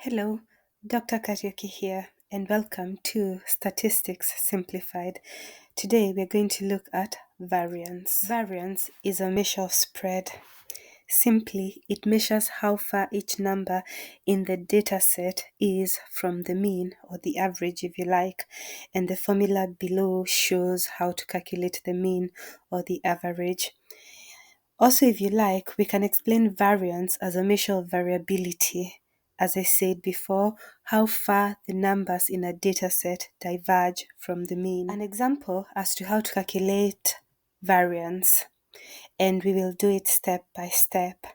Hello, Dr. Kariuki here, and welcome to Statistics Simplified. Today we're going to look at variance. Variance is a measure of spread. Simply, it measures how far each number in the data set is from the mean or the average, if you like, and the formula below shows how to calculate the mean or the average. Also, if you like, we can explain variance as a measure of variability. As I said before, how far the numbers in a dataset diverge from the mean. An example as to how to calculate variance, and we will do it step by step.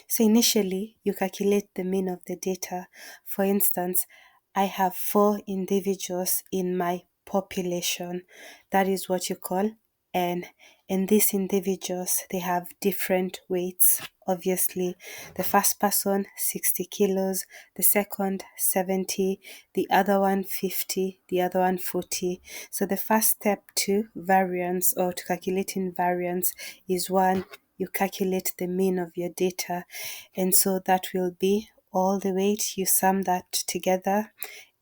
So initially, you calculate the mean of the data. For instance, I have 4 individuals in my population. That is what you call N. And these individuals, they have different weights. Obviously, the first person 60 kilos, the second 70, the other one 50, the other one 40. So the first step to variance or to calculating variance is one, you calculate the mean of your data, and so that will be all the weight. You sum that together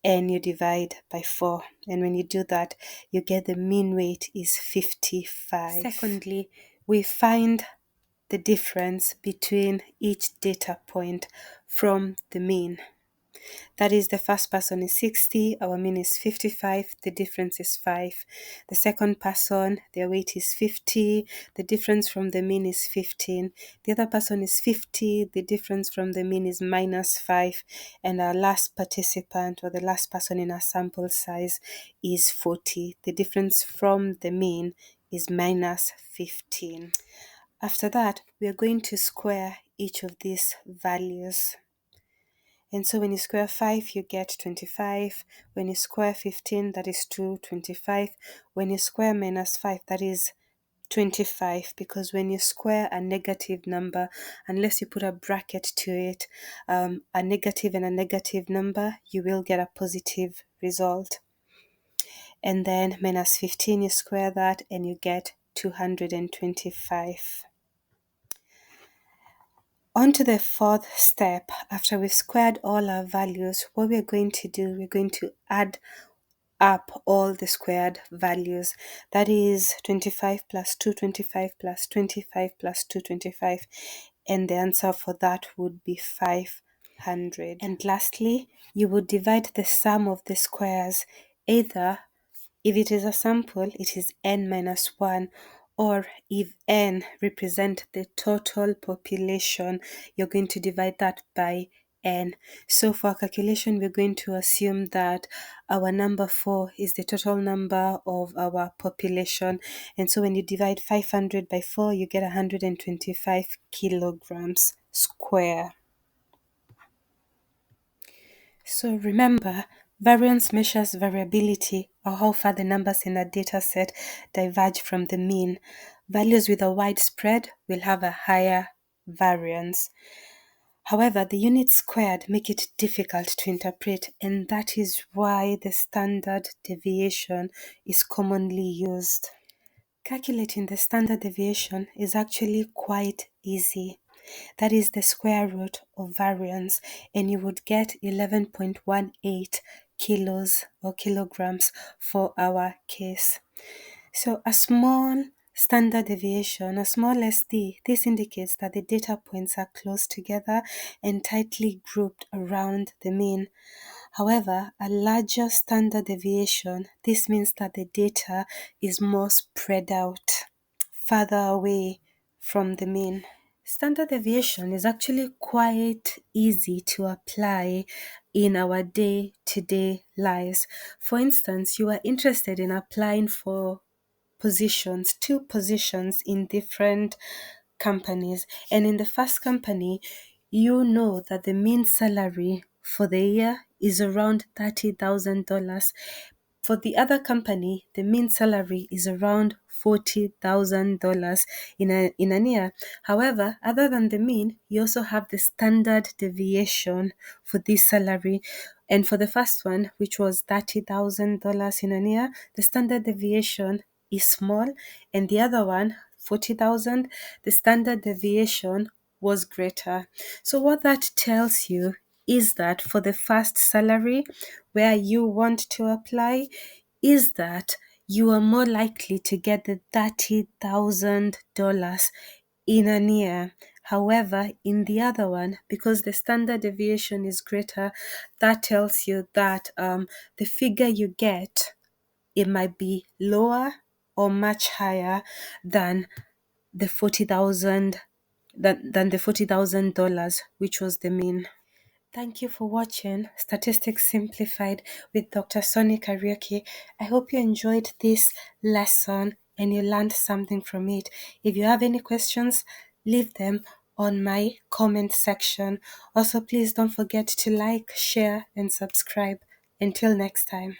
and you divide by 4, and when you do that you get the mean weight is 55. Secondly, we find the difference between each data point from the mean. That is, the first person is 60, our mean is 55, the difference is 5. The second person, their weight is 50, the difference from the mean is 15. The other person is 50, the difference from the mean is minus 5. And our last participant, or the last person in our sample size, is 40. The difference from the mean is minus 15. After that, we are going to square each of these values. And so when you square 5, you get 25. When you square 15, that is 225. When you square minus 5, that is 25, because when you square a negative number, unless you put a bracket to it, a negative and a negative number, you will get a positive result. And then minus 15, you square that and you get 225. On to the fourth step. After we've squared all our values, what we're going to do, we're going to add up all the squared values. That is 25 plus 225 plus 25 plus 225. And the answer for that would be 500. And lastly, you would divide the sum of the squares. Either, if it is a sample, it is n minus 1, or if n represent the total population, you're going to divide that by n. So for our calculation, we're going to assume that our number 4 is the total number of our population. And so when you divide 500 by 4, you get 125 kilograms square. So remember, variance measures variability, or how far the numbers in a data set diverge from the mean. Values with a wide spread will have a higher variance. However, the units squared make it difficult to interpret, and that is why the standard deviation is commonly used. Calculating the standard deviation is actually quite easy. That is the square root of variance, and you would get 11.18 kilos or kilograms for our case. So a small standard deviation, a small SD, this indicates that the data points are close together and tightly grouped around the mean. However, a larger standard deviation, this means that the data is more spread out, further away from the mean. Standard deviation is actually quite easy to apply in our day-to-day lives. For instance, you are interested in applying for two positions in different companies. And in the first company, you know that the mean salary for the year is around $30,000. For the other company, the mean salary is around $40,000 in an year. However, other than the mean, you also have the standard deviation for this salary. And for the first one, which was $30,000 in a year, the standard deviation is small, and the other one, 40,000, the standard deviation was greater. So what that tells you is that for the first salary where you want to apply, is that you are more likely to get the $30,000 in a year. However, in the other one, because the standard deviation is greater, that tells you that the figure you get, it might be lower or much higher than the 40,000 than the $40,000, which was the mean. Thank you for watching Statistics Simplified with Dr. Sonny Kariuki. I hope you enjoyed this lesson and you learned something from it. If you have any questions, leave them on my comment section. Also, please don't forget to like, share, and subscribe. Until next time.